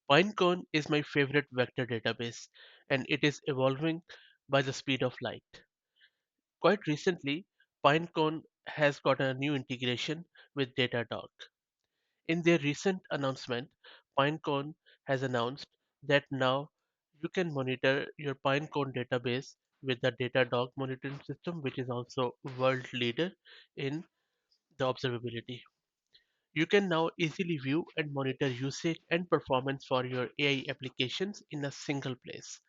PineCone is my favorite vector database, and it is evolving by the speed of light. Quite recently, PineCone has got a new integration with DataDog. In their recent announcement, PineCone has announced that now you can monitor your PineCone database with the DataDog monitoring system, which is also world leader in the observability. You can now easily view and monitor usage and performance for your AI applications in a single place.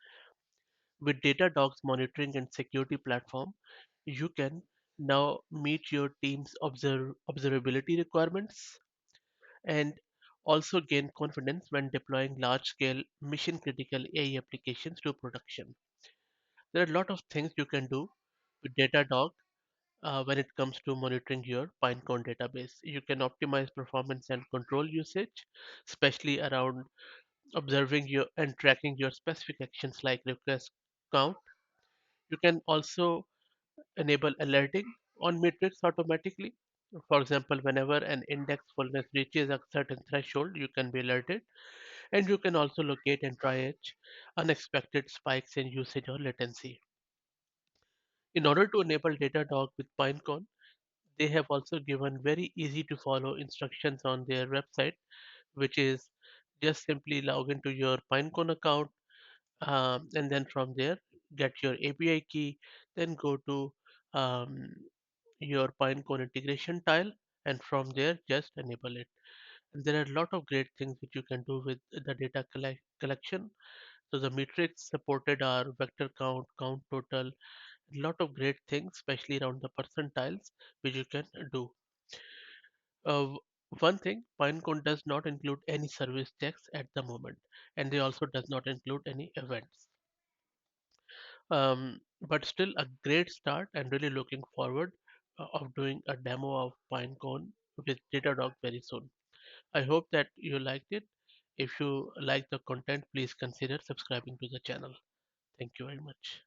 With Datadog's monitoring and security platform, you can now meet your team's observability requirements and also gain confidence when deploying large-scale mission-critical AI applications to production. There are a lot of things you can do with Datadog when it comes to monitoring your Pinecone database. You can optimize performance and control usage, especially around observing your and tracking your specific actions like request count. You can also enable alerting on metrics automatically. For example, whenever an index fullness reaches a certain threshold, you can be alerted, and you can also locate and triage unexpected spikes in usage or latency. In order to enable Datadog with Pinecone, they have also given very easy to follow instructions on their website, which is just simply log into your Pinecone account, and then from there get your API key, then go to um, your Pinecone integration tile, and from there just enable it. And there are a lot of great things that you can do with the data collection. So the metrics supported are vector count, count total, a lot of great things, especially around the percentiles, which you can do. Uh, One thing, Pinecone does not include any service checks at the moment, and they also does not include any events. But still a great start, and really looking forward of doing a demo of Pinecone with Datadog very soon. I hope that you liked it. If you like the content, please consider subscribing to the channel. Thank you very much.